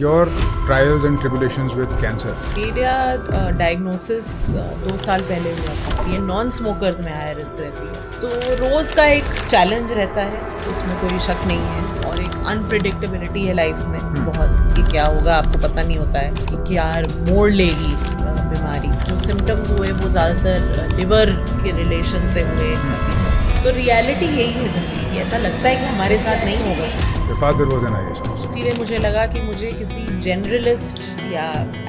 your trials and tribulations with cancer? मेरा diagnosis 2 साल पहले हुआ था। ये नॉन स्मोकर्स में हाई रिस्क रहती है, तो रोज़ का एक चैलेंज रहता है, उसमें कोई शक नहीं है। और एक अनप्रिडिक्टेबिलिटी है लाइफ में बहुत, कि क्या होगा आपको पता नहीं होता है, कि क्या मोड़ लेगी बीमारी। जो सिम्टम्स हुए वो ज़्यादातर लिवर के रिलेशन से हुए। तो रियलिटी यही है ज़िंदगी की, ऐसा लगता है कि हमारे साथ नहीं होगा। Your father was an IAS officer. इसीलिए मुझे लगा कि मुझे किसी जनरलिस्ट या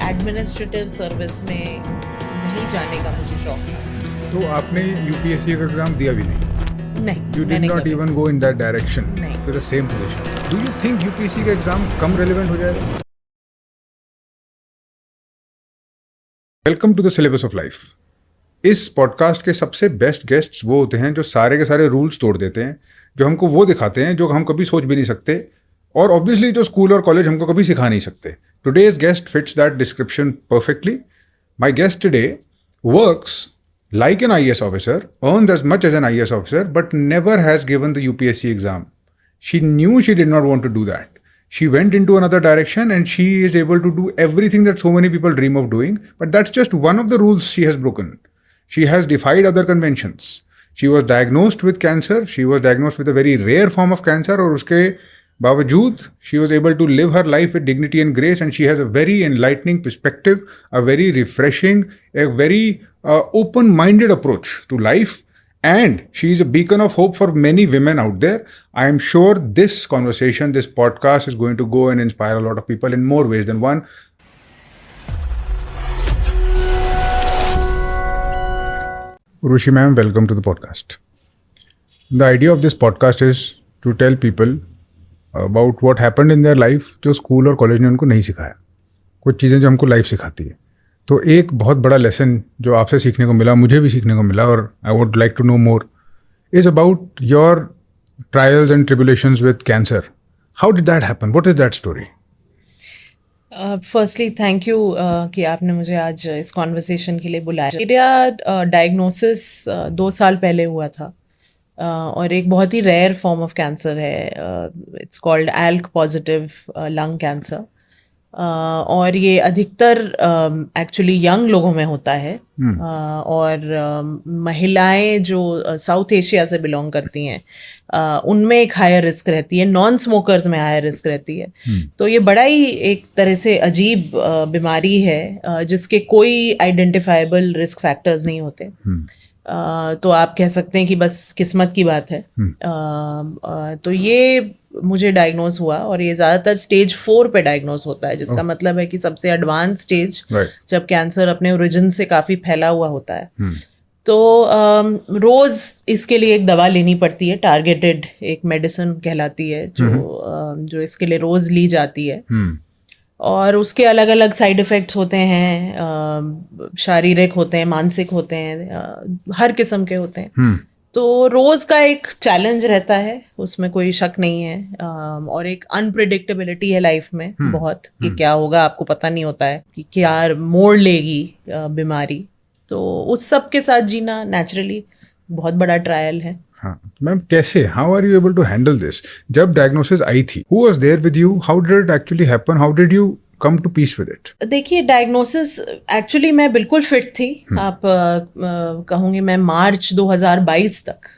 एडमिनिस्ट्रेटिव सर्विस में नहीं जाने का मुझे शौक था। तो आपने यूपीएससी का एग्जाम दिया भी नहीं? नहीं, You did मैंने not कभी- even go in that direction नहीं। with the same position. Do you think UPSC का एग्जाम कम relevant हो जाएगा? Welcome to the syllabus of life. इस पॉडकास्ट के सबसे बेस्ट गेस्ट्स वो होते हैं जो सारे के सारे रूल्स तोड़ देते हैं, जो हमको वो दिखाते हैं जो हम कभी सोच भी नहीं सकते, और ऑब्वियसली जो स्कूल और कॉलेज हमको कभी सिखा नहीं सकते. Today's guest fits that description perfectly. My guest today works like an IAS officer, earns as much as an IAS officer, but never has given the UPSC exam. She knew she did not want to do that. She went into another direction and she is able to do everything that so many people dream of doing, but that's just one of the rules she has broken. She has defied other conventions. She was diagnosed with cancer. She was diagnosed with a very rare form of cancer, और उसके बावजूद she was able to live her life with dignity and grace, and she has a very enlightening perspective, a very refreshing, a very open-minded approach to life, and she is a beacon of hope for many women out there. I am sure this conversation, this podcast is going to go and inspire a lot of people in more ways than one. Urvashi ma'am, welcome to the podcast. The idea of this podcast is to tell people about what happened in their life जो school और college ने उनको नहीं सिखाया, कुछ चीज़ें जो हमको लाइफ सिखाती है. तो एक बहुत बड़ा लेसन जो आपसे सीखने को मिला, मुझे भी सीखने को मिला, और I would like to know more, is about your trials and tribulations with cancer. How did that happen? What is that story? Firstly thank you कि आपने मुझे आज इस कॉन्वर्सेशन के लिए बुलाया. मेरा डायग्नोसिस 2 साल पहले हुआ था, और एक बहुत ही रेयर फॉर्म ऑफ कैंसर है. It's called ALK positive lung cancer, और ये अधिकतर एक्चुअली यंग लोगों में होता है. और महिलाएं जो साउथ एशिया से बिलोंग करती हैं उनमें एक हायर रिस्क रहती है, नॉन स्मोकर्स में हायर रिस्क रहती है. तो ये बड़ा ही एक तरह से अजीब बीमारी है जिसके कोई आइडेंटिफाइबल रिस्क फैक्टर्स नहीं होते. तो आप कह सकते हैं कि बस किस्मत की बात है. तो ये मुझे डायग्नोज हुआ, और ये ज़्यादातर स्टेज 4 पे डायग्नोज होता है, जिसका मतलब है कि सबसे एडवांस स्टेज, जब कैंसर अपने ओरिजिन से काफ़ी फैला हुआ होता है. तो रोज़ इसके लिए एक दवा लेनी पड़ती है, टारगेटेड एक मेडिसिन कहलाती है, जो इसके लिए रोज़ ली जाती है. और उसके अलग अलग साइड इफ़ेक्ट्स होते हैं, शारीरिक होते हैं, मानसिक होते हैं, हर किस्म के होते हैं. तो रोज़ का एक चैलेंज रहता है, उसमें कोई शक नहीं है. और एक अनप्रिडिक्टेबिलिटी है लाइफ में बहुत, कि क्या होगा आपको पता नहीं होता है, कि क्या मोड़ लेगी बीमारी. तो उस सब के साथ जीना नेचुरली बहुत बड़ा ट्रायल है. हाँ मैम, कैसे, how are you able to handle this? जब डायग्नोसिस आई थी, who was there with you? How did it actually happen? How did you come to peace with it? देखिए, डायग्नोसिस एक्चुअली मैं बिल्कुल फिट थी. आप कहूँगी मैं मार्च 2022 तक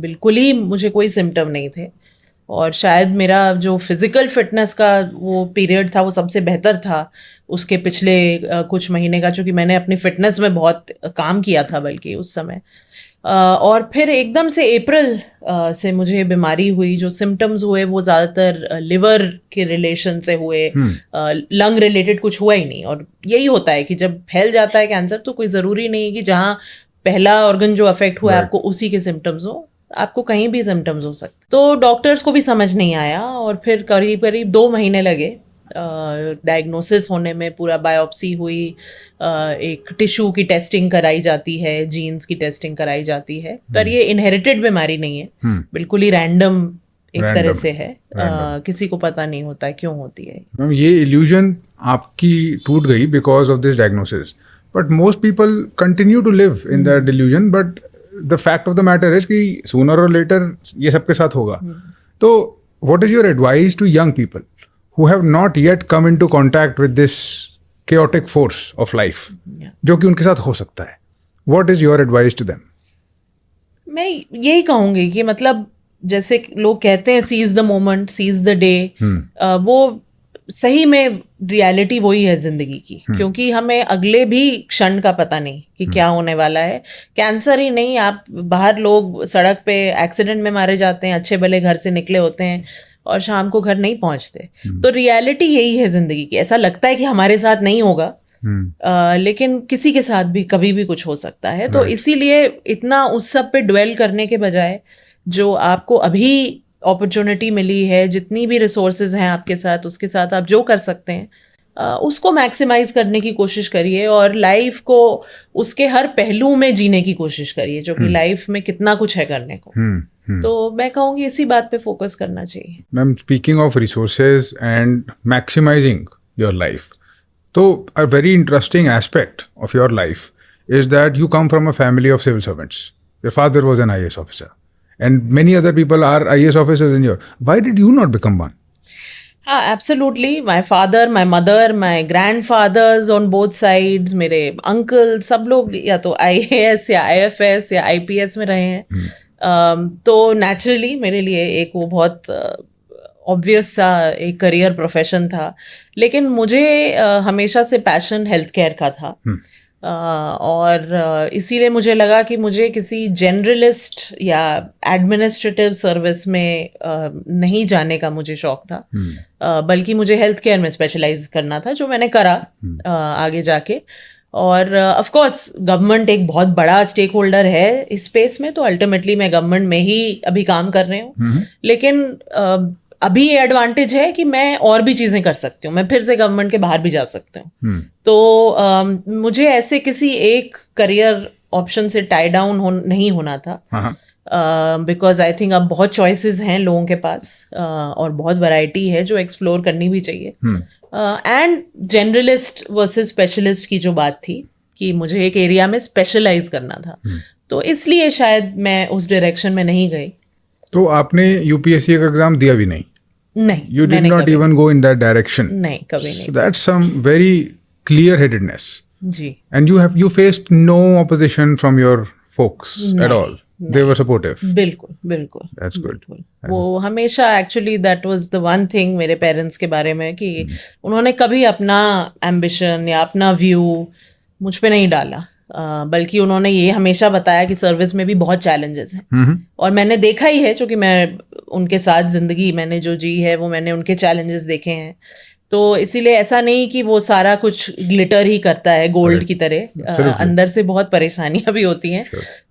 बिल्कुल ही मुझे कोई सिम्टम नहीं थे. और शायद मेरा जो फिजिकल फिटनेस का वो पीरियड था वो सबसे बेहतर था उसके पिछले कुछ महीने का, चूँकि मैंने अपनी फिटनेस में बहुत काम किया था बल्कि उस समय. और फिर एकदम से अप्रैल से मुझे बीमारी हुई. जो सिम्टम्स हुए वो ज़्यादातर लिवर के रिलेशन से हुए, लंग रिलेटेड कुछ हुआ ही नहीं. और यही होता है कि जब फैल जाता है कैंसर तो कोई ज़रूरी नहीं है कि जहाँ पहला ऑर्गन जो अफेक्ट हुआ है आपको उसी के सिम्टम्स हो, आपको कहीं भी सिम्टम्स हो सकते. तो डॉक्टर्स को भी समझ नहीं आया, और फिर करीब करीब 2 महीने लगे डायग्नोसिस होने में. पूरा बायोप्सी हुई, एक टिश्यू की टेस्टिंग कराई जाती है, जीन्स की टेस्टिंग कराई जाती है. पर ये इनहेरिटेड बीमारी नहीं है, बिल्कुल ही रैंडम एक तरह से है. किसी को पता नहीं होता क्यों होती है. मैम, ये इल्यूजन आपकी टूट गई because of this diagnosis, but most people continue to live in that delusion. But the fact of the matter is कि सूनर और लेटर ये सबके साथ होगा. तो what is your advice to young people who have not yet come into contact with this chaotic force of life, Yeah. जो कि उनके साथ हो सकता है. What is your advice to them? मैं यही कहूंगी कि मतलब जैसे लोग कहते हैं seize the moment, seize the day, वो सही में रियलिटी वही है जिंदगी की, क्योंकि हमें अगले भी क्षण का पता नहीं कि क्या होने वाला है. कैंसर ही नहीं, आप बाहर लोग सड़क पे एक्सीडेंट में मारे जाते हैं, अच्छे भले घर से निकले होते हैं और शाम को घर नहीं पहुंचते. तो रियलिटी यही है जिंदगी की. ऐसा लगता है कि हमारे साथ नहीं होगा, लेकिन किसी के साथ भी कभी भी कुछ हो सकता है. तो इसीलिए इतना उस सब पे ड्वेल करने के बजाय जो आपको अभी अपॉर्चुनिटी मिली है, जितनी भी रिसोर्सेज हैं आपके साथ, उसके साथ आप जो कर सकते हैं उसको मैक्सिमाइज करने की कोशिश करिए और लाइफ को उसके हर पहलू में जीने की कोशिश करिए, जो कि लाइफ में कितना कुछ है करने को. तो मैं कहूँगी इसी बात पे फोकस करना चाहिए. Ma'am, speaking of resources and maximising your life, तो a very interesting aspect of your life is that you come from a family of civil servants. Your father was an IAS officer and many other people are IAS officers in your. Why did you not become one? Absolutely. My father, my mother, my grandfathers on both sides, मेरे uncle, सब लोग या तो IAS या IFS या IPS में रहे हैं. तो नेचुरली मेरे लिए एक वो बहुत ऑब्वियस सा एक करियर प्रोफेशन था. लेकिन मुझे हमेशा से पैशन हेल्थ केयर का था. और इसीलिए मुझे लगा कि मुझे किसी जनरलिस्ट या एडमिनिस्ट्रेटिव सर्विस में नहीं जाने का मुझे शौक था, बल्कि मुझे हेल्थ केयर में स्पेशलाइज करना था, जो मैंने करा आगे जाके. और ऑफ कोर्स गवर्नमेंट एक बहुत बड़ा स्टेक होल्डर है इस स्पेस में, तो अल्टीमेटली मैं गवर्नमेंट में ही अभी काम कर रही हूँ. लेकिन अभी ये एडवांटेज है कि मैं और भी चीज़ें कर सकती हूँ, मैं फिर से गवर्नमेंट के बाहर भी जा सकती हूँ. तो मुझे ऐसे किसी एक करियर ऑप्शन से टाई डाउन नहीं होना था, बिकॉज आई थिंक अब बहुत चॉइसेस हैं लोगों के पास और बहुत वैरायटी है जो एक्सप्लोर करनी भी चाहिए. एंड जनरलिस्ट वर्सेस स्पेशलिस्ट की जो बात थी कि मुझे एक एरिया में स्पेशलाइज करना था, तो इसलिए शायद मैं उस डायरेक्शन में नहीं गई. तो आपने UPSC का एग्जाम दिया भी नहीं? नहीं, You did not even go in that direction? नहीं, कभी नहीं. So that's some very clear-headedness. Ji. And you faced no opposition from your folks at all? They were supportive? बिल्कुल, बिल्कुल. That's good. वो हमेशा actually that was the one thing मेरे parents के बारे में कि उन्होंने कभी अपना एम्बिशन या अपना व्यू मुझ पे नहीं डाला, बल्कि उन्होंने ये हमेशा बताया कि सर्विस में भी बहुत चैलेंजेस हैं. और मैंने देखा ही है, क्योंकि मैं उनके साथ जिंदगी मैंने जो जी है वो मैंने उनके चैलेंजेस देखे हैं. तो इसीलिए ऐसा नहीं कि वो सारा कुछ ग्लिटर ही करता है गोल्ड की तरह, अंदर से बहुत परेशानियां भी होती हैं.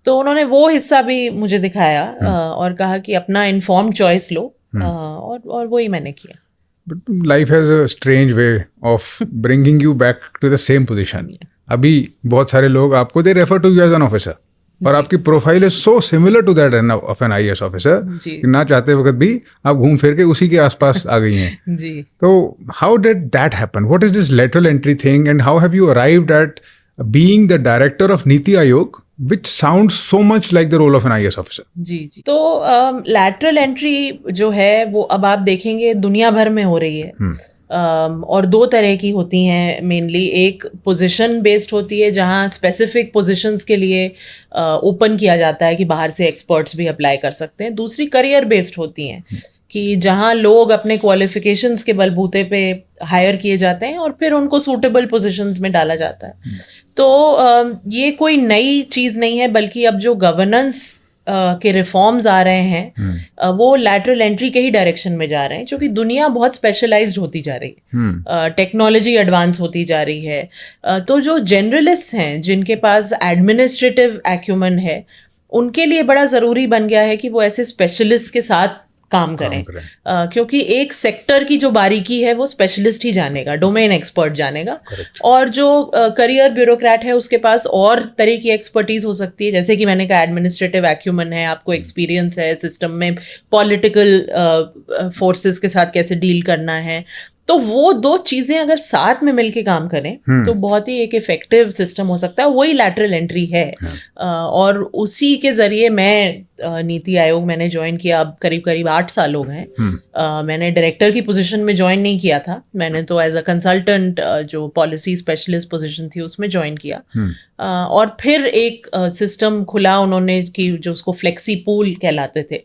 तो उन्होंने वो हिस्सा भी मुझे दिखाया और कहा कि अपना इन्फॉर्म्ड चॉइस लो, और वही मैंने किया. But life has a strange way of bringing you back to the same position. अभी बहुत सारे लोग आपको they refer to you as an officer, और आपकी profile is so similar to that of an IAS officer कि ना चाहते वक्त भी आप घूम फिर के उसी के आसपास आ गई हैं. जी. तो how did that happen? What is this lateral entry thing and how have you arrived at being the director of Niti आयोग, which sounds so much like the role of an IAS officer? जी. तो lateral entry जो है वो अब आप देखेंगे दुनिया भर में हो रही है. और दो तरह की होती हैं मेनली. एक पोजीशन बेस्ड होती है जहाँ स्पेसिफिक पोजीशंस के लिए ओपन किया जाता है कि बाहर से एक्सपर्ट्स भी अप्लाई कर सकते हैं. दूसरी करियर बेस्ड होती हैं कि जहाँ लोग अपने क्वालिफिकेशंस के बलबूते पे हायर किए जाते हैं और फिर उनको सूटेबल पोजीशंस में डाला जाता है. तो ये कोई नई चीज़ नहीं है, बल्कि अब जो गवर्नेंस के रिफॉर्म्स आ रहे हैं वो लैटरल एंट्री के ही डायरेक्शन में जा रहे हैं, क्योंकि दुनिया बहुत स्पेशलाइज्ड होती जा रही है, टेक्नोलॉजी एडवांस होती जा रही है. तो जो जनरलिस्ट हैं जिनके पास एडमिनिस्ट्रेटिव एक्यूमेन है, उनके लिए बड़ा ज़रूरी बन गया है कि वो ऐसे स्पेशलिस्ट के साथ काम करें. क्योंकि एक सेक्टर की जो बारीकी है वो स्पेशलिस्ट ही जानेगा, डोमेन एक्सपर्ट जानेगा. और जो करियर ब्यूरोक्रेट है उसके पास और तरह की एक्सपर्टीज हो सकती है, जैसे कि मैंने कहा एडमिनिस्ट्रेटिव एक्यूमन है, आपको एक्सपीरियंस है सिस्टम में पॉलिटिकल फोर्सेस के साथ कैसे डील करना है. तो वो दो चीजें अगर साथ में मिलके काम करें तो बहुत ही एक इफेक्टिव सिस्टम हो सकता है. वही लैटरल एंट्री है. और उसी के जरिए मैं नीति आयोग मैंने ज्वाइन किया, अब करीब करीब 8 साल हो गए। मैंने डायरेक्टर की पोजीशन में ज्वाइन नहीं किया था, मैंने तो एज अ कंसल्टेंट जो पॉलिसी स्पेशलिस्ट पोजीशन थी उसमें ज्वाइन किया। और फिर एक सिस्टम खुला उन्होंने कि जो उसको फ्लेक्सी पूल कहलाते थे,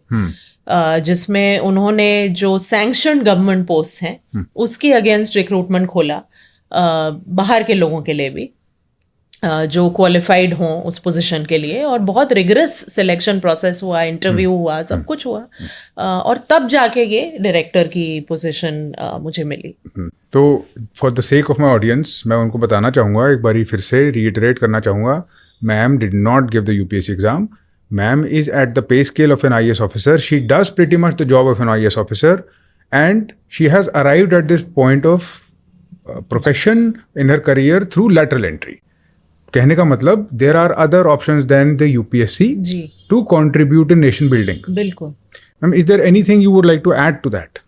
जिसमें उन्होंने जो सैंक्शन्ड गवर्नमेंट पोस्ट हैं उसके अगेंस्ट रिक्रूटमेंट खोला, बाहर के लोगों के लिए भी जो क्वालिफाइड हों उस पोजीशन के लिए, और बहुत रिगरस सिलेक्शन प्रोसेस हुआ, इंटरव्यू हुआ, सब कुछ हुआ, और तब जाके ये डायरेक्टर की पोजीशन मुझे मिली। तो for the sake of my audience मैं उनको बताना चाहूँगा, एक बारी फिर से रीइटरेट करना चाहूँगा, ma'am did not give the UPSC exam. Ma'am is at the pay scale of an IAS officer. She does pretty much the job of an IAS officer, and she has arrived at this point of profession in her career through lateral entry. कहने का मतलब there are other options than the UPSC ji to contribute in nation building. बिल्कुल। Ma'am, is there anything you would like to add to that?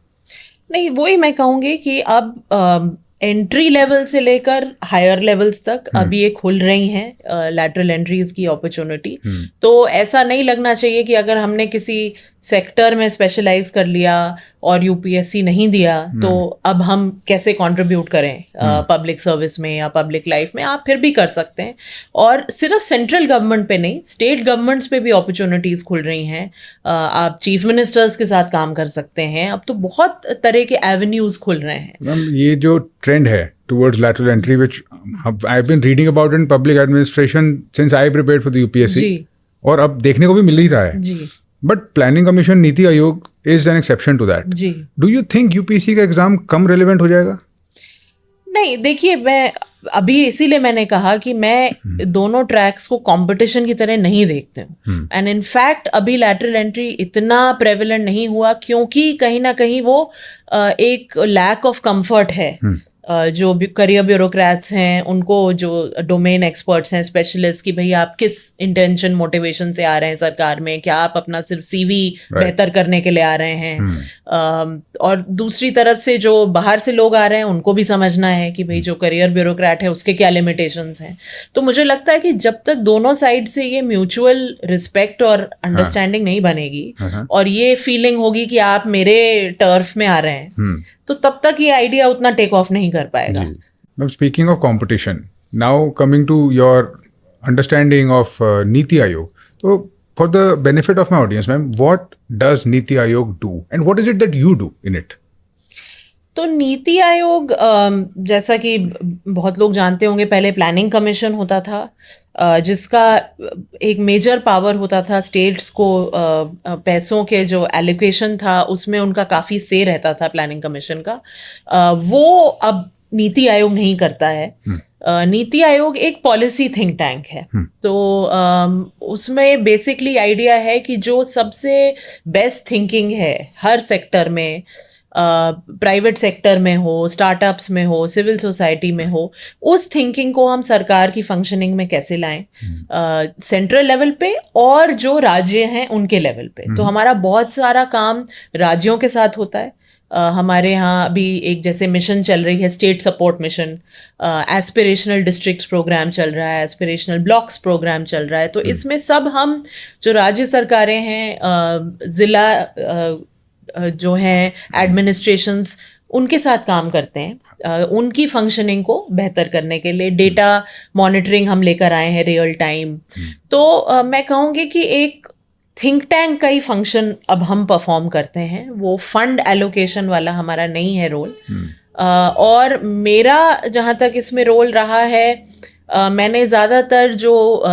नहीं, वही मैं कहूँगी कि अब एंट्री लेवल से लेकर हायर लेवल्स तक अब ये खुल रही हैं लैटरल एंट्रीज की अपॉर्चुनिटी। तो ऐसा नहीं लगना चाहिए कि अगर हमने किसी सेक्टर में स्पेशलाइज कर लिया और यूपीएससी नहीं दिया तो अब हम कैसे कंट्रीब्यूट करें पब्लिक सर्विस में या पब्लिक लाइफ में। आप फिर भी कर सकते हैं, और सिर्फ सेंट्रल गवर्नमेंट पे नहीं, स्टेट गवर्नमेंट्स पे भी अपॉर्चुनिटीज़ खुल रही हैं। आप चीफ मिनिस्टर्स के साथ काम कर सकते हैं, अब तो बहुत तरह के एवेन्यूज़ खुल रहे हैं। मैम, ये जो ट्रेंड है towards lateral entry, which I've been reading about in public administration since I prepared for the UPSC, जी और अब देखने को भी मिल ही रहा है। जी but planning commission, Niti Aayog is an exception to that. जी। डू यू थिंक यूपीएससी का एग्जाम कम रेलिवेंट हो जाएगा? नहीं, देखिए, मैं अभी इसीलिए मैंने कहा कि मैं दोनों ट्रैक्स को कंपटीशन की तरह नहीं देखते हूँ। एंड इनफैक्ट अभी लैटरल एंट्री इतना प्रेवलेंट नहीं हुआ क्योंकि कहीं ना कहीं वो एक लैक ऑफ कंफर्ट है। जो करियर ब्यूरोक्रेट्स हैं उनको, जो डोमेन एक्सपर्ट्स हैं, स्पेशलिस्ट, कि भाई आप किस इंटेंशन मोटिवेशन से आ रहे हैं सरकार में, क्या आप अपना सिर्फ सीवी बेहतर करने के लिए आ रहे हैं। और दूसरी तरफ से जो बाहर से लोग आ रहे हैं उनको भी समझना है कि भाई जो करियर ब्यूरोक्रेट है उसके क्या लिमिटेशंस हैं। तो मुझे लगता है कि जब तक दोनों साइड से ये म्यूचुअल रिस्पेक्ट और अंडरस्टैंडिंग नहीं बनेगी और ये फीलिंग होगी कि आप मेरे टर्फ में आ रहे हैं, तो तब तक ये आइडिया उतना टेक ऑफ नहीं कर पाएगा। Ma'am, speaking of competition, now coming to your understanding of Niti Aayog, तो for the benefit of my audience ma'am, what does Niti Aayog do and what is it that you do in it? तो नीति आयोग, जैसा कि बहुत लोग जानते होंगे, पहले प्लानिंग कमीशन होता था, जिसका एक मेजर पावर होता था स्टेट्स को पैसों के जो एलोकेशन था उसमें उनका काफ़ी से रहता था प्लानिंग कमीशन का। वो अब नीति आयोग नहीं करता है। नीति आयोग एक पॉलिसी थिंक टैंक है। तो उसमें बेसिकली आइडिया है कि जो सबसे बेस्ट थिंकिंग है हर सेक्टर में, प्राइवेट सेक्टर में हो, स्टार्टअप्स में हो, सिविल सोसाइटी में हो, उस थिंकिंग को हम सरकार की फंक्शनिंग में कैसे लाएं, सेंट्रल लेवल पे और जो राज्य हैं उनके लेवल पे। तो हमारा बहुत सारा काम राज्यों के साथ होता है। हमारे यहाँ अभी एक जैसे मिशन चल रही है, state support mission, aspirational districts programme चल रहा है, एस्पिरेशनल ब्लॉक्स प्रोग्राम चल रहा है। तो इसमें सब हम जो राज्य सरकारें हैं, ज़िला जो हैं एडमिनिस्ट्रेशंस, उनके साथ काम करते हैं उनकी फंक्शनिंग को बेहतर करने के लिए। डेटा मॉनिटरिंग हम लेकर आए हैं रियल टाइम। तो मैं कहूँगी कि एक थिंक टैंक का ही फंक्शन अब हम परफॉर्म करते हैं, वो फंड एलोकेशन वाला हमारा नहीं है रोल। और मेरा जहाँ तक इसमें रोल रहा है, मैंने ज़्यादातर जो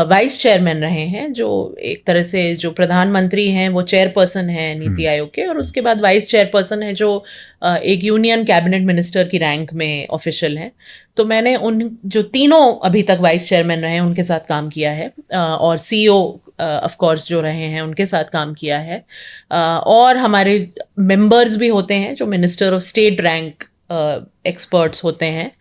वाइस चेयरमैन रहे हैं, जो एक तरह से जो प्रधानमंत्री हैं वो चेयरपर्सन हैं नीति आयोग के, और उसके बाद वाइस चेयरपर्सन है जो एक यूनियन कैबिनेट मिनिस्टर की रैंक में ऑफिशियल हैं। तो मैंने उन जो तीनों अभी तक वाइस चेयरमैन रहे हैं उनके साथ काम किया है, और सीईओ ऑफ कोर्स जो रहे हैं उनके साथ काम किया है। और हमारे मेंबर्स भी होते हैं जो minister of state rank experts होते हैं।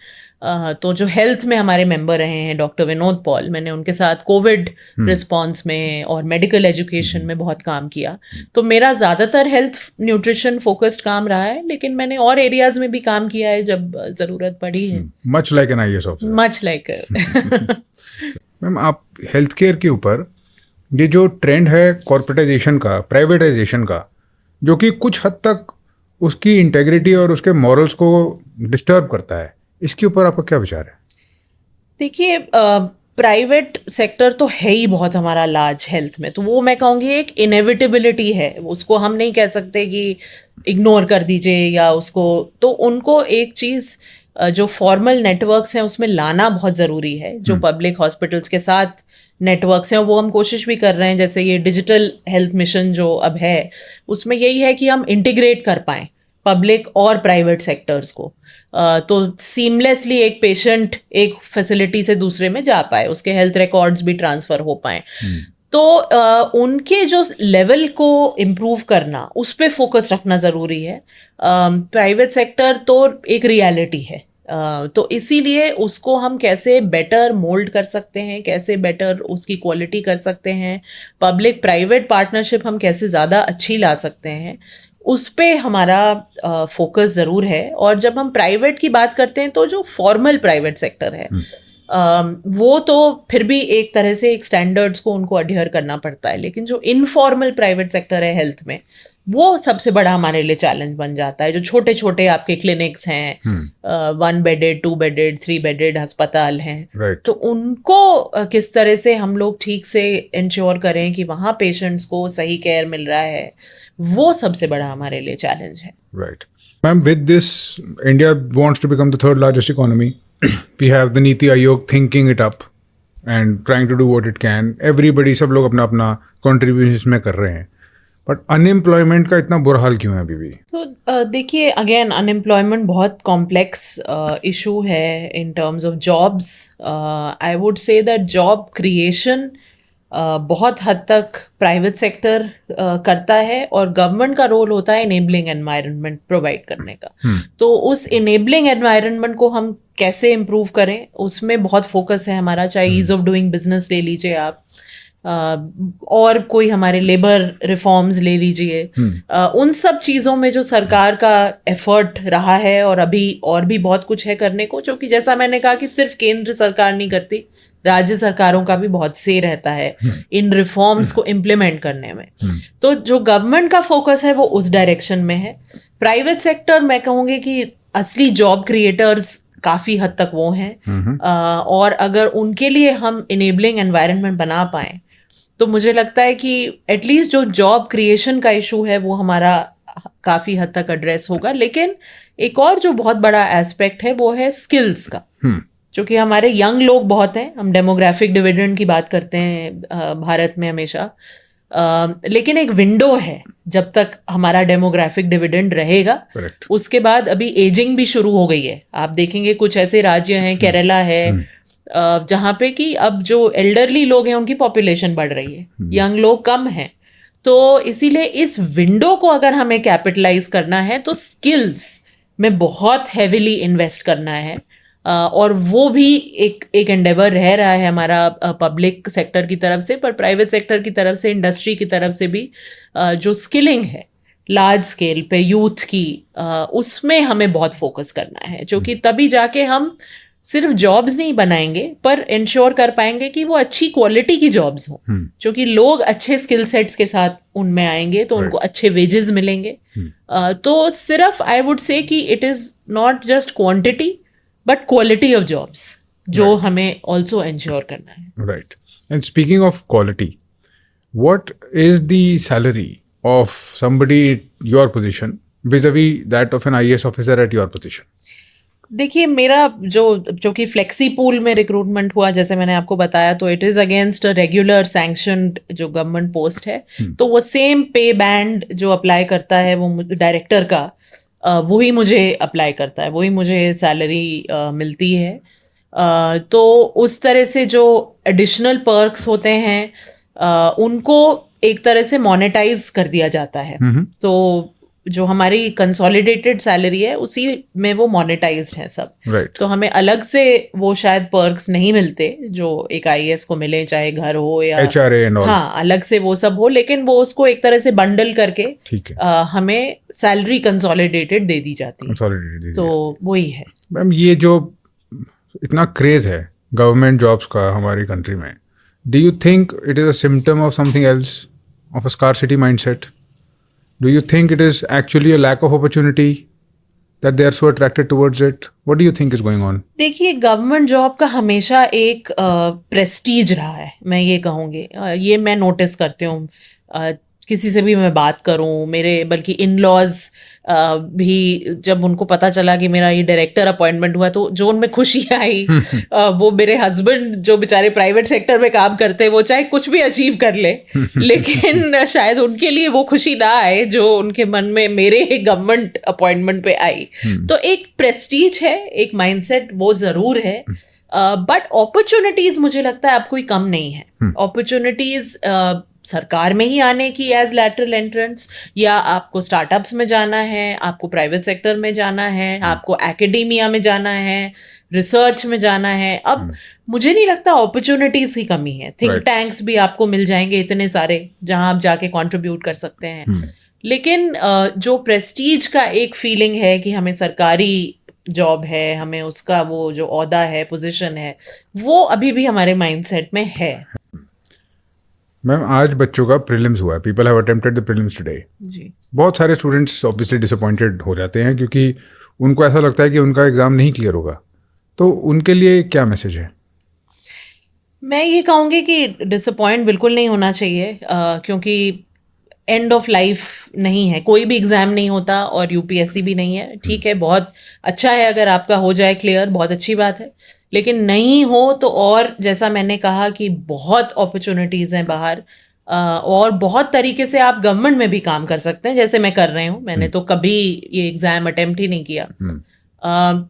तो जो हेल्थ में हमारे मेंबर रहे हैं डॉक्टर विनोद पॉल, मैंने उनके साथ कोविड रिस्पांस में और मेडिकल एजुकेशन में बहुत काम किया। तो मेरा ज़्यादातर हेल्थ न्यूट्रिशन फोकस्ड काम रहा है, लेकिन मैंने और एरियाज में भी काम किया है जब ज़रूरत पड़ी है। Much like an IAS officer. Much like. Ma'am, आप हेल्थ केयर के ऊपर ये जो ट्रेंड है कॉर्पोरेटाइजेशन का, प्राइवेटाइजेशन का, जो कि कुछ हद तक उसकी इंटेग्रिटी और उसके मॉरल्स को डिस्टर्ब करता है, इसके ऊपर आपका क्या विचार है? देखिए, प्राइवेट सेक्टर तो है ही बहुत हमारा लार्ज हेल्थ में, तो वो मैं कहूँगी एक इनएविटेबिलिटी है, उसको हम नहीं कह सकते कि इग्नोर कर दीजिए या उसको, तो उनको एक चीज़ जो फॉर्मल नेटवर्क्स हैं उसमें लाना बहुत ज़रूरी है। जो पब्लिक हॉस्पिटल्स के साथ नेटवर्क्स हैं वो हम कोशिश भी कर रहे हैं, जैसे ये डिजिटल हेल्थ मिशन जो अब है उसमें यही है कि हम इंटीग्रेट कर पाएँ पब्लिक और प्राइवेट सेक्टर्स को, तो सीमलेसली एक पेशेंट एक फैसिलिटी से दूसरे में जा पाए, उसके हेल्थ रिकॉर्ड्स भी ट्रांसफ़र हो पाए। तो उनके जो लेवल को इम्प्रूव करना, उस पे फोकस रखना ज़रूरी है। प्राइवेट सेक्टर तो एक रियलिटी है, तो इसीलिए उसको हम कैसे बेटर मोल्ड कर सकते हैं, कैसे बेटर उसकी क्वालिटी कर सकते हैं, पब्लिक प्राइवेट पार्टनरशिप हम कैसे ज़्यादा अच्छी ला सकते हैं, उस पे हमारा फोकस ज़रूर है। और जब हम प्राइवेट की बात करते हैं तो जो फॉर्मल प्राइवेट सेक्टर है वो तो फिर भी एक तरह से एक स्टैंडर्ड्स को उनको अडियर करना पड़ता है, लेकिन जो इनफॉर्मल प्राइवेट सेक्टर है हेल्थ में, वो सबसे बड़ा हमारे लिए चैलेंज बन जाता है। जो छोटे छोटे आपके क्लिनिक्स हैं, 1 बेडेड 2 बेडेड 3 बेडेड अस्पताल हैं, तो उनको किस तरह से हम लोग ठीक से इंश्योर करें कि वहाँ पेशेंट्स को सही केयर मिल रहा है, वो सबसे बड़ा हमारे लिए चैलेंज है। Right ma'am, with this India wants to become the third largest economy, we have the Niti Aayog thinking it up and trying to do what it can, everybody, सब लोग अपना अपना कंट्रीब्यूशन इसमें कर रहे हैं, बट अनएम्प्लॉयमेंट का इतना बुरा हाल क्यों है अभी भी? तो देखिए, अगेन अनएम्प्लॉयमेंट बहुत कॉम्प्लेक्स इशू है in terms of jobs. I would say that job creation बहुत हद तक प्राइवेट सेक्टर करता है और गवर्नमेंट का रोल होता है इनेबलिंग एनवायरनमेंट प्रोवाइड करने का। तो उस इनेबलिंग एनवायरनमेंट को हम कैसे इम्प्रूव करें, उसमें बहुत फोकस है हमारा। चाहे ईज ऑफ डूइंग बिजनेस ले लीजिए आप, और कोई हमारे लेबर रिफॉर्म्स ले लीजिए, उन सब चीज़ों में जो सरकार का एफर्ट रहा है और अभी और भी बहुत कुछ है करने को, जो कि जैसा मैंने कहा कि सिर्फ केंद्र सरकार नहीं करती, राज्य सरकारों का भी बहुत से रहता है इन रिफॉर्म्स को इम्प्लीमेंट करने में। तो जो गवर्नमेंट का फोकस है वो उस डायरेक्शन में है। प्राइवेट सेक्टर मैं कहूँगी कि असली जॉब क्रिएटर्स काफ़ी हद तक वो हैं, और अगर उनके लिए हम इनेबलिंग एनवायरनमेंट बना पाएँ तो मुझे लगता है कि एटलीस्ट जो जॉब क्रिएशन का इशू है वो हमारा काफ़ी हद तक एड्रेस होगा। लेकिन एक और जो बहुत बड़ा एस्पेक्ट है वो है स्किल्स का, क्योंकि हमारे यंग लोग बहुत हैं। हम डेमोग्राफिक डिविडेंड की बात करते हैं भारत में हमेशा, लेकिन एक विंडो है जब तक हमारा डेमोग्राफिक डिविडेंड रहेगा। उसके बाद अभी एजिंग भी शुरू हो गई है। आप देखेंगे कुछ ऐसे राज्य हैं, केरला है, जहाँ पे कि अब जो एल्डरली लोग हैं उनकी पॉपुलेशन बढ़ रही है, यंग लोग कम हैं। तो इसीलिए इस विंडो को अगर हमें कैपिटलाइज करना है तो स्किल्स में बहुत हैविली इन्वेस्ट करना है, और वो भी एक एंडेवर रह रहा है हमारा पब्लिक सेक्टर की तरफ से, पर प्राइवेट सेक्टर की तरफ से, इंडस्ट्री की तरफ से भी जो स्किलिंग है लार्ज स्केल पे यूथ की, उसमें हमें बहुत फोकस करना है, जो कि तभी जाके हम सिर्फ जॉब्स नहीं बनाएंगे पर इंश्योर कर पाएंगे कि वो अच्छी क्वालिटी की जॉब्स हों, क्योंकि लोग अच्छे स्किल सेट्स के साथ उनमें आएंगे तो उनको अच्छे वेजेस मिलेंगे। तो सिर्फ आई वुड से कि it is not just quantity but quality of jobs जो हमें ऑल्सो इंश्योर करना है। Right, and speaking of quality, what is the salary of somebody your position vis-a-vis that of an IAS officer at your position? देखिए, मेरा जो कि flexi pool में recruitment हुआ, जैसे मैंने आपको बताया, तो it is against regular sanctioned जो गवर्नमेंट पोस्ट है। तो वो सेम पे बैंड जो अप्लाई करता है वो डायरेक्टर का, वही मुझे अप्लाई करता है, वही मुझे सैलरी मिलती है। तो उस तरह से जो एडिशनल पर्क्स होते हैं उनको एक तरह से मोनेटाइज कर दिया जाता है। तो जो हमारी कंसोलिडेटेड सैलरी है उसी में वो मोनेटाइज्ड है सब। तो हमें अलग से वो शायद पर्क्स नहीं मिलते जो एक आईएएस को मिले, चाहे घर हो या HRA एंड ऑल, हाँ अलग से वो सब हो, लेकिन वो उसको एक तरह से बंडल करके हमें सैलरी कंसोलिडेटेड दे दी जाती है। तो वही है मैम। ये जो इतना क्रेज है गवर्नमेंट जॉब्स का हमारी कंट्री में, Do you think it is a symptom of something else, of a scarcity mindset? Do you think it is actually a lack of opportunity that they are so attracted towards it? What do you think is going on? देखिए, government job का हमेशा एक Prestige रहा है, मैं ये कहूँगी। ये मैं नोटिस करती हूँ, किसी से भी मैं बात करूँ, मेरे बल्कि इन लॉज भी जब उनको पता चला कि मेरा ये डायरेक्टर अपॉइंटमेंट हुआ तो जो उनमें खुशी आई, वो मेरे हस्बैंड जो बेचारे प्राइवेट सेक्टर में काम करते हैं, वो चाहे कुछ भी अचीव कर ले लेकिन शायद उनके लिए वो खुशी ना आए जो उनके मन में मेरे गवर्नमेंट अपॉइंटमेंट पे आई। तो एक प्रेस्टीज है, एक माइंडसेट वो ज़रूर है, बट अपॉर्चुनिटीज़ मुझे लगता है अब कोई कम नहीं है। अपॉर्चुनिटीज़ सरकार में ही आने की एज लैटरल एंट्रेंस, या आपको स्टार्टअप्स में जाना है, आपको प्राइवेट सेक्टर में जाना है, आपको एकेडेमिया में जाना है, रिसर्च में जाना है। अब मुझे नहीं लगता अपॉर्चुनिटीज की कमी है। थिंक टैंक्स भी आपको मिल जाएंगे इतने सारे जहां आप जाके कंट्रीब्यूट कर सकते हैं। लेकिन जो प्रेस्टीज का एक फीलिंग है कि हमें सरकारी जॉब है, हमें उसका वो जो ओहदा है, पोजीशन है, वो अभी भी हमारे माइंडसेट में है। मैम, आज बच्चों का प्रीलिम्स हुआ है, people have attempted the prelims today. जी। बहुत सारे स्टूडेंट्स ऑब्वियसली डिसअपॉइंटेड हो जाते हैं क्योंकि उनको ऐसा लगता है कि उनका एग्ज़ाम नहीं क्लियर होगा। तो उनके लिए क्या मैसेज है? मैं ये कहूँगी कि डिसअपॉइंट बिल्कुल नहीं होना चाहिए, क्योंकि एंड ऑफ लाइफ नहीं है, कोई भी एग्ज़ाम नहीं होता और यूपीएससी भी नहीं है। ठीक है, बहुत अच्छा है अगर आपका हो जाए क्लियर, बहुत अच्छी बात है, लेकिन नहीं हो तो और जैसा मैंने कहा कि बहुत अपॉर्चुनिटीज़ हैं बाहर, और बहुत तरीके से आप गवर्नमेंट में भी काम कर सकते हैं, जैसे मैं कर रही हूँ। मैंने तो कभी ये एग्ज़ाम अटेम्प्ट ही नहीं किया।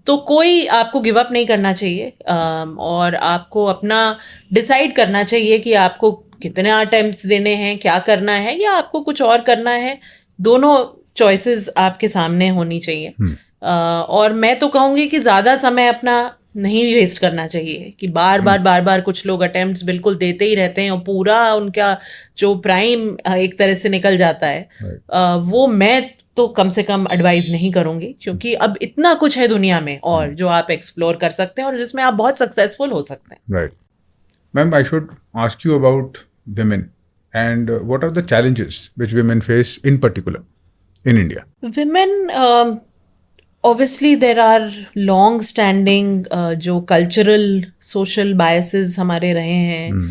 तो कोई आपको गिव अप नहीं करना चाहिए, और आपको अपना डिसाइड करना चाहिए कि आपको कितने अटेम्प्ट्स देने हैं, क्या करना है, या आपको कुछ और करना है। दोनों चॉइसेस आपके सामने होनी चाहिए। और मैं तो कहूँगी कि ज़्यादा समय अपना नहीं वेस्ट करना चाहिए कि बार बार कुछ लोग अटेम्प्ट्स बिल्कुल देते ही रहते हैं और पूरा उनका जो प्राइम एक तरह से निकल जाता है। वो मैं तो कम से कम एडवाइज नहीं करूँगी, क्योंकि अब इतना कुछ है दुनिया में और जो आप एक्सप्लोर कर सकते हैं और जिसमें आप बहुत सक्सेसफुल हो सकते हैं। Right ma'am, I should ask you about women and what are the challenges which women face in particular in India? Women, obviously there are long standing जो cultural social biases हमारे रहे हैं,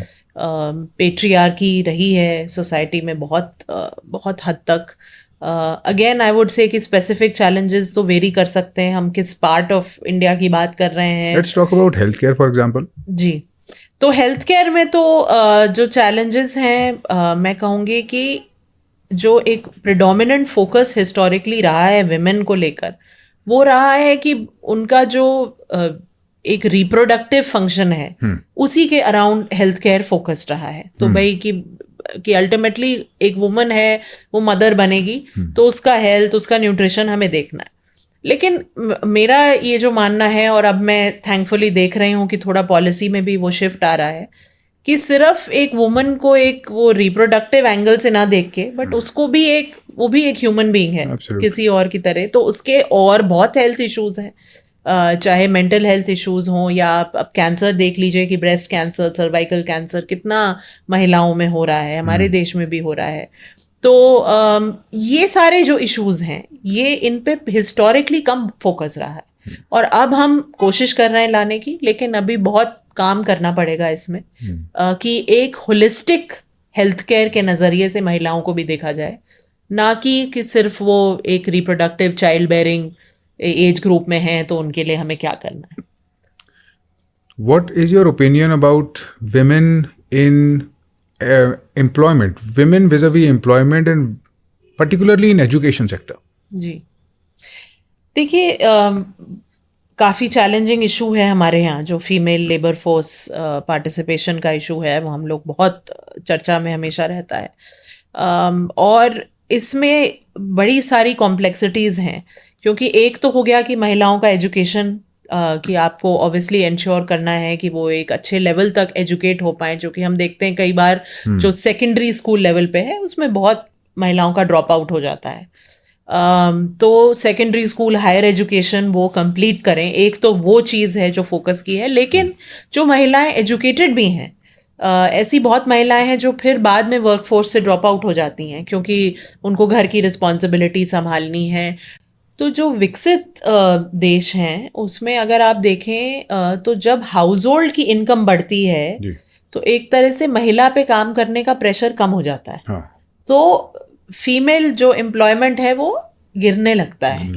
पेट्रियार्की रही है society में बहुत हद तक। अगेन आई वुड से कि स्पेसिफिक चैलेंजेस तो वेरी कर सकते हैं, हम किस पार्ट ऑफ इंडिया की बात कर रहे हैं। Let's talk about health care for example. जी, तो हेल्थ केयर में तो जो चैलेंजेस हैं, मैं कहूँगी कि जो एक प्रिडोमिनेंट फोकस हिस्टोरिकली रहा है विमेन को लेकर, वो रहा है कि उनका जो एक रिप्रोडक्टिव फंक्शन है उसी के अराउंड हेल्थ केयर फोकस्ड रहा है। तो भाई कि अल्टीमेटली एक वुमन है, वो मदर बनेगी तो उसका हेल्थ, उसका न्यूट्रिशन हमें देखना है। लेकिन मेरा ये जो मानना है, और अब मैं थैंकफुली देख रही हूँ कि थोड़ा पॉलिसी में भी वो शिफ्ट आ रहा है, कि सिर्फ एक वुमन को एक वो रिप्रोडक्टिव एंगल से ना देख के, बट उसको भी वो भी एक ह्यूमन बीइंग है किसी और की तरह। तो उसके और बहुत हेल्थ इश्यूज हैं, चाहे मेंटल हेल्थ इश्यूज हों या आप कैंसर देख लीजिए कि ब्रेस्ट कैंसर, सर्वाइकल कैंसर कितना महिलाओं में हो रहा है, हमारे देश में भी हो रहा है। तो ये सारे जो इश्यूज हैं, ये इन पे हिस्टोरिकली कम फोकस रहा है और अब हम कोशिश कर रहे हैं लाने की, लेकिन अभी बहुत काम करना पड़ेगा इसमें, कि एक होलिस्टिक हेल्थ केयर के नज़रिए से महिलाओं को भी देखा जाए, ना कि सिर्फ वो एक reproductive child bearing age group में हैं तो उनके लिए हमें क्या करना है। What is your opinion about women in employment, women vis-a-vis employment and particularly in education sector? जी, देखिए, काफ़ी चैलेंजिंग इशू है हमारे यहाँ जो फीमेल लेबर फोर्स पार्टिसिपेशन का इशू है, वो हम लोग बहुत चर्चा में हमेशा रहता है, और इसमें बड़ी सारी कॉम्प्लेक्सिटीज़ हैं, क्योंकि एक तो हो गया कि महिलाओं का एजुकेशन, कि आपको ऑब्वियसली इंश्योर करना है कि वो एक अच्छे लेवल तक एजुकेट हो पाए, जो कि हम देखते हैं कई बार जो सेकेंडरी स्कूल लेवल पे है उसमें बहुत महिलाओं का ड्रॉप आउट हो जाता है। तो सेकेंडरी स्कूल, हायर एजुकेशन वो कंप्लीट करें, एक तो वो चीज़ है जो फोकस की है। लेकिन जो महिलाएं एजुकेटेड भी हैं ऐसी बहुत महिलाएं हैं जो फिर बाद में वर्कफोर्स से ड्रॉप आउट हो जाती हैं क्योंकि उनको घर की रिस्पॉन्सिबिलिटी संभालनी है। तो जो विकसित देश हैं उसमें अगर आप देखें तो जब हाउस होल्ड की इनकम बढ़ती है तो एक तरह से महिला पे काम करने का प्रेशर कम हो जाता है। हाँ। तो फीमेल जो एम्प्लॉयमेंट है वो गिरने लगता है।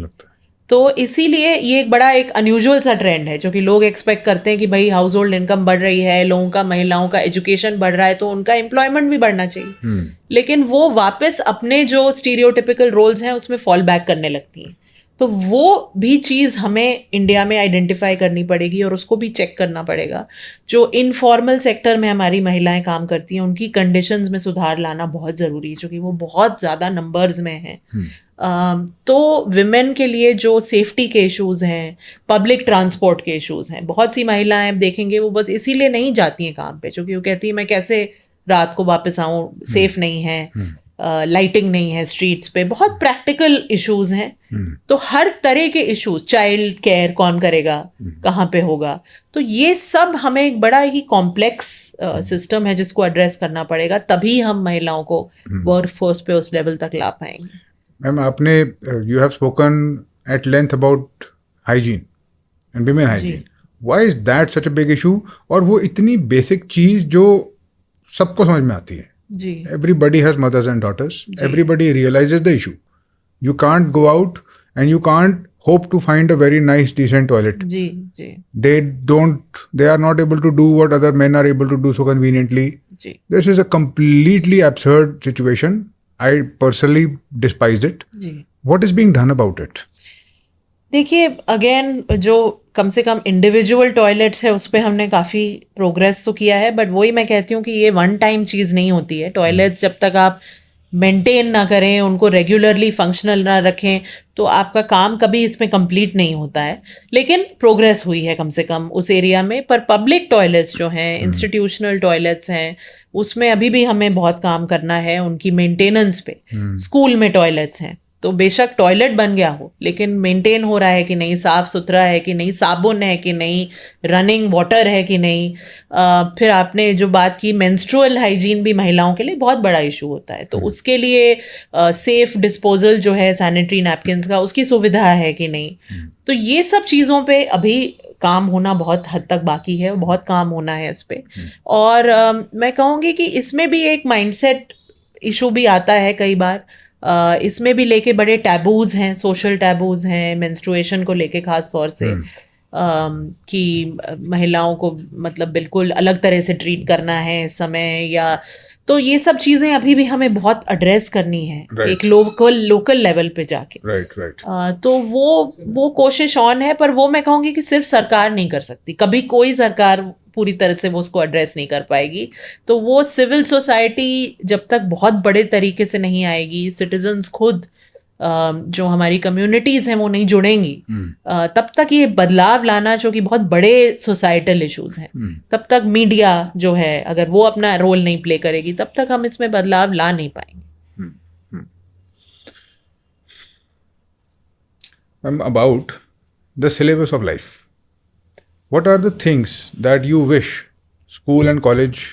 तो इसीलिए ये एक बड़ा एक अनयूजुअल सा ट्रेंड है जो कि लोग एक्सपेक्ट करते हैं कि भाई हाउस होल्ड इनकम बढ़ रही है, लोगों का, महिलाओं का एजुकेशन बढ़ रहा है तो उनका एम्प्लॉयमेंट भी बढ़ना चाहिए। लेकिन वो वापस अपने जो स्टीरियोटिपिकल रोल्स हैं उसमें फॉल बैक करने लगती हैं। तो वो भी चीज़ हमें इंडिया में आइडेंटिफाई करनी पड़ेगी और उसको भी चेक करना पड़ेगा। जो इनफॉर्मल सेक्टर में हमारी महिलाएं काम करती हैं उनकी कंडीशंस में सुधार लाना बहुत ज़रूरी है क्योंकि वो बहुत ज़्यादा नंबर्स में हैं। तो विमेन के लिए जो सेफ्टी के इश्यूज़ हैं, पब्लिक ट्रांसपोर्ट के इश्यूज़ हैं, बहुत सी महिलाएं आप देखेंगे वो बस इसीलिए नहीं जाती हैं काम पे क्योंकि वो कहती है मैं कैसे रात को वापस आऊँ, सेफ नहीं है, लाइटिंग नहीं है स्ट्रीट्स पे, बहुत प्रैक्टिकल इश्यूज हैं। तो हर तरह के इश्यूज, चाइल्ड केयर कौन करेगा, कहाँ पे होगा, तो ये सब हमें एक बड़ा ही कॉम्प्लेक्स सिस्टम है जिसको एड्रेस करना पड़ेगा, तभी हम महिलाओं को वर्कफोर्स पे उस लेवल तक ला पाएंगे। मैम आपने you have spoken at length about hygiene and women hygiene, why is that such a big issue? और वो इतनी बेसिक चीज जो सबको समझ में आती है। जी, everybody has mothers and daughters. Everybody realizes the issue. You can't go out and you can't hope to find a very nice, decent toilet. जी, जी. They are not able to do what other men are able to do so conveniently. जी. This is a completely absurd situation. I personally despise it. जी. What is being done about it? देखिए, again जो कम से कम individual toilets है उस पर हमने काफ़ी प्रोग्रेस तो किया है, बट वही मैं कहती हूँ कि ये वन टाइम चीज़ नहीं होती है। टॉयलेट्स जब तक आप मेंटेन ना करें, उनको रेगुलरली फंक्शनल ना रखें, तो आपका काम कभी इसमें कंप्लीट नहीं होता है। लेकिन प्रोग्रेस हुई है कम से कम उस एरिया में। पर पब्लिक टॉयलेट्स जो हैं, इंस्टीट्यूशनल टॉयलेट्स हैं, उसमें अभी भी हमें बहुत काम करना है, उनकी मेंटेनेंस पे। स्कूल में टॉयलेट्स हैं तो बेशक टॉयलेट बन गया हो लेकिन मेंटेन हो रहा है कि नहीं, साफ़ सुथरा है कि नहीं, साबुन है कि नहीं, रनिंग वाटर है कि नहीं। फिर आपने जो बात की मेंस्ट्रुअल हाइजीन भी महिलाओं के लिए बहुत बड़ा इशू होता है, तो उसके लिए सेफ डिस्पोजल जो है सैनिटरी नैपकिन्स का, उसकी सुविधा है कि नहीं। तो ये सब चीज़ों पे अभी काम होना बहुत हद तक बाकी है, बहुत काम होना है इस पे। और मैं कहूँगी कि इसमें भी एक माइंडसेट इशू भी आता है कई बार। इसमें भी लेके बड़े टैबूज हैं, सोशल टैबूज हैं मेंस्ट्रुएशन को लेके खास तौर से, कि महिलाओं को मतलब बिल्कुल अलग तरह से ट्रीट करना है इस समय, या तो ये सब चीज़ें अभी भी हमें बहुत एड्रेस करनी है एक लोकल लेवल पे जाके। तो वो कोशिश ऑन है, पर वो मैं कहूँगी कि सिर्फ सरकार नहीं कर सकती, कभी कोई सरकार पूरी तरह से वो उसको एड्रेस नहीं कर पाएगी। तो वो सिविल सोसाइटी जब तक बहुत बड़े तरीके से नहीं आएगी, सिटीजन्स खुद जो हमारी कम्युनिटीज़ हैं वो नहीं जुड़ेंगी, तब तक ये बदलाव लाना, जो कि बहुत बड़े सोसाइटल इश्यूज हैं, तब तक मीडिया जो है अगर वो अपना रोल नहीं प्ले करेगी तब तक हम इसमें बदलाव ला नहीं पाएंगे। About the syllabus of life, what are the things that you wish school and college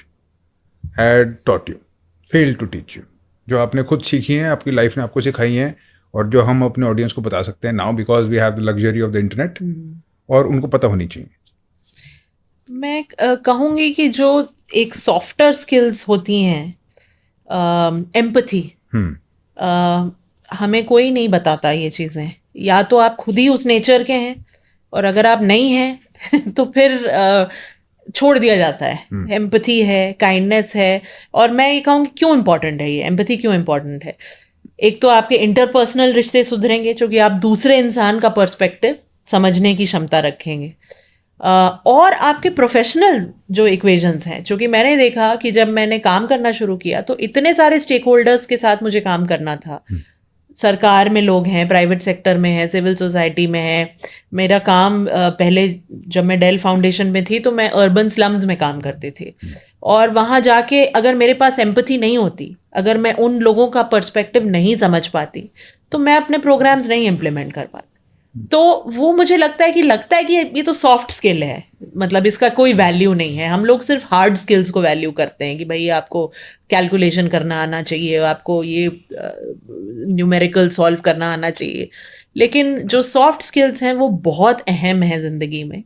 had taught you, failed to teach you, जो आपने खुद सीखी हैं, आपकी लाइफ ने आपको सिखाई हैं और जो हम अपने ऑडियंस को बता सकते हैं now because we have the luxury of the internet, और उनको पता होनी चाहिए? मैं कहूँगी कि जो एक सॉफ्टर स्किल्स होती हैं, एम्पैथी, हमें कोई नहीं बताता ये चीज़ें, या तो आप खुद ही उस नेचर के हैं, और अगर आप नहीं हैं तो फिर छोड़ दिया जाता है। एम्पैथी है, काइंडनेस है, और मैं ये कहूँगी क्यों इम्पॉर्टेंट है ये एम्पैथी, क्यों इम्पॉर्टेंट है। एक तो आपके इंटरपर्सनल रिश्ते सुधरेंगे क्योंकि आप दूसरे इंसान का पर्सपेक्टिव समझने की क्षमता रखेंगे, और आपके प्रोफेशनल जो इक्वेशंस हैं, क्योंकि मैंने देखा कि जब मैंने काम करना शुरू किया तो इतने सारे स्टेक होल्डर्स के साथ मुझे काम करना था। सरकार में लोग हैं, प्राइवेट सेक्टर में है, सिविल सोसाइटी में है। मेरा काम पहले जब मैं डेल फाउंडेशन में थी तो मैं अर्बन स्लम्स में काम करती थी, और वहाँ जाके अगर मेरे पास एम्पैथी नहीं होती, अगर मैं उन लोगों का पर्सपेक्टिव नहीं समझ पाती, तो मैं अपने प्रोग्राम्स नहीं इम्प्लीमेंट कर पाती। तो वो मुझे लगता है कि ये तो सॉफ्ट स्किल है, मतलब इसका कोई वैल्यू नहीं है। हम लोग सिर्फ हार्ड स्किल्स को वैल्यू करते हैं कि भाई आपको कैलकुलेशन करना आना चाहिए, आपको ये न्यूमेरिकल सॉल्व करना आना चाहिए, लेकिन जो सॉफ्ट स्किल्स हैं वो बहुत अहम है ज़िंदगी में।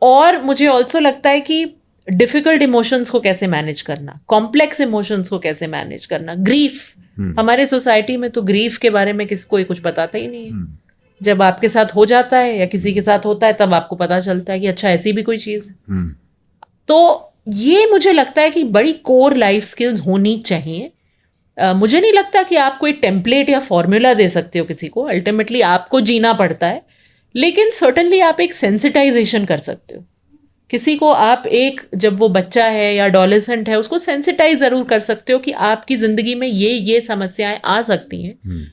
और मुझे ऑल्सो लगता है कि डिफिकल्ट इमोशंस को कैसे मैनेज करना, कॉम्प्लेक्स इमोशंस को कैसे मैनेज करना, ग्रीफ, हमारे सोसाइटी में तो ग्रीफ के बारे में किसी कोई कुछ बताता ही नहीं है। जब आपके साथ हो जाता है या किसी के साथ होता है तब आपको पता चलता है कि अच्छा ऐसी भी कोई चीज़ है। तो ये मुझे लगता है कि बड़ी कोर लाइफ स्किल्स होनी चाहिए। मुझे नहीं लगता कि आप कोई टेम्पलेट या फॉर्मूला दे सकते हो किसी को, अल्टीमेटली आपको जीना पड़ता है, लेकिन सर्टनली आप एक सेंसिटाइजेशन कर सकते हो किसी को। आप एक, जब वो बच्चा है या एडोलेसेंट है, उसको सेंसिटाइज ज़रूर कर सकते हो कि आपकी ज़िंदगी में ये समस्याएं आ सकती हैं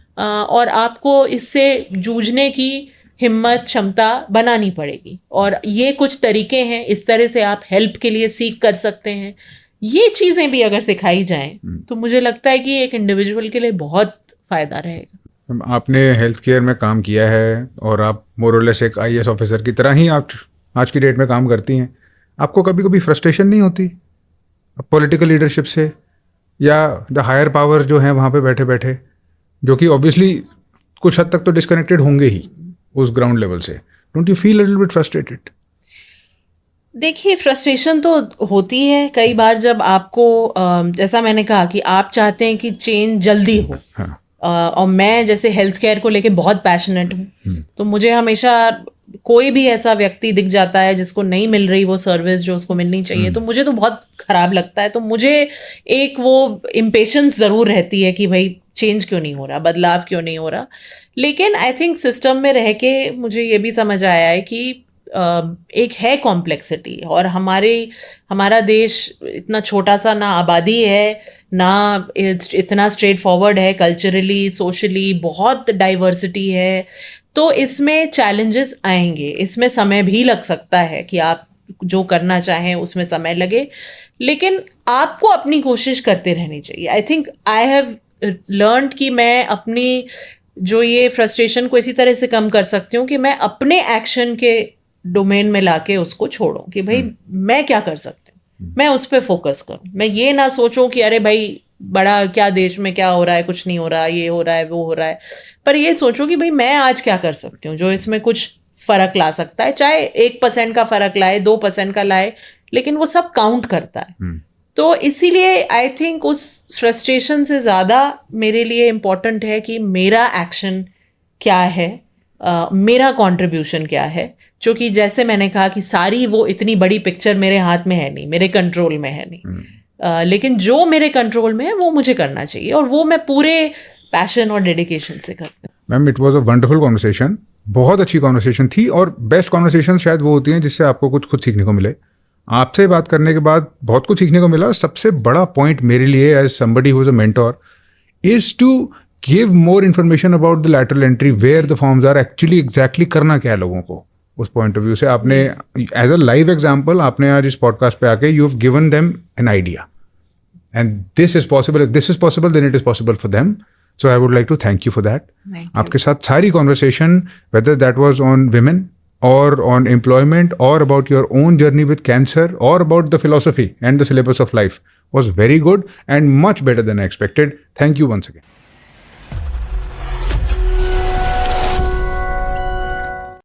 और आपको इससे जूझने की हिम्मत, क्षमता बनानी पड़ेगी, और ये कुछ तरीके हैं, इस तरह से आप हेल्प के लिए सीख कर सकते हैं। ये चीज़ें भी अगर सिखाई जाएं तो मुझे लगता है कि एक इंडिविजुअल के लिए बहुत फ़ायदा रहेगा। आपने हेल्थ केयर में काम किया है और आप मोरलेस एक IAS ऑफिसर की तरह ही आप आज की डेट में काम करती हैं। आपको कभी कभी फ्रस्ट्रेशन नहीं होती पॉलिटिकल लीडरशिप से या द हायर पावर जो है वहाँ पे बैठे बैठे, जो कि ऑब्वियसली कुछ हद तक तो डिस्कनेक्टेड होंगे ही उस ग्राउंड लेवल से? Don't you feel little bit frustrated? देखिए, फ्रस्ट्रेशन तो होती है कई बार जब आपको जैसा मैंने कहा कि आप चाहते हैं कि चेंज जल्दी हो। हाँ। और मैं जैसे हेल्थ केयर को लेके बहुत पैशनेट हूँ, तो मुझे हमेशा कोई भी ऐसा व्यक्ति दिख जाता है जिसको नहीं मिल रही वो सर्विस जो उसको मिलनी चाहिए, तो मुझे तो बहुत खराब लगता है। तो मुझे एक वो इम्पेशंस ज़रूर रहती है कि भाई चेंज क्यों नहीं हो रहा, बदलाव क्यों नहीं हो रहा। लेकिन आई थिंक सिस्टम में रह के मुझे ये भी समझ आया है कि एक है कॉम्प्लेक्सिटी, और हमारा देश इतना छोटा सा, ना आबादी है, ना इतना स्ट्रेट फॉरवर्ड है, कल्चरली सोशली बहुत डाइवर्सिटी है। तो इसमें चैलेंजेस आएंगे, इसमें समय भी लग सकता है कि आप जो करना चाहें उसमें समय लगे, लेकिन आपको अपनी कोशिश करते रहनी चाहिए। I think I have learned कि मैं अपनी जो ये फ्रस्ट्रेशन को इसी तरह से कम कर सकती हूँ कि मैं अपने एक्शन के डोमेन में लाके उसको छोड़ूं कि भाई मैं क्या कर सकती हूँ, मैं उस पर फोकस करूँ। मैं ये ना सोचूं कि अरे भाई बड़ा क्या देश में क्या हो रहा है, कुछ नहीं हो रहा, ये हो रहा है, वो हो रहा है, पर ये सोचूं कि भाई मैं आज क्या कर सकती हूँ जो इसमें कुछ फ़र्क ला सकता है, चाहे 1% का फ़र्क लाए, 2% का लाए, लेकिन वो सब काउंट करता है। तो इसीलिए आई थिंक उस फ्रस्ट्रेशन से ज़्यादा मेरे लिए इम्पोर्टेंट है कि मेरा एक्शन क्या है, मेरा कंट्रीब्यूशन क्या है, जो कि जैसे मैंने कहा कि सारी वो इतनी बड़ी पिक्चर मेरे हाथ में है नहीं, मेरे कंट्रोल में है नहीं, लेकिन जो मेरे कंट्रोल में है वो मुझे करना चाहिए, और वो मैं पूरे पैशन और डेडिकेशन से करती हूँ। Ma'am, it was a wonderful conversation, बहुत अच्छी कॉन्वर्सेशन थी, और बेस्ट कॉन्वर्सेशन शायद वो होती हैं जिससे आपको कुछ खुद सीखने को मिले। आपसे बात करने के बाद बहुत कुछ सीखने को मिला। सबसे बड़ा पॉइंट मेरे लिए as somebody who is a mentor is to give more information about the lateral entry, where the forms are, actually exactly करना क्या है लोगों को। उस पॉइंट ऑफ व्यू से आपने एज अ लाइव एग्जाम्पल आपने आज इस पॉडकास्ट पे आके you have given them an idea, and this is possible, then it is possible for them. So I would like to thank you for that. आपके साथ सारी conversation, whether that was on women or on employment or about your own journey with cancer or about the philosophy and the syllabus of life, was very good and much better than I expected. Thank you once again.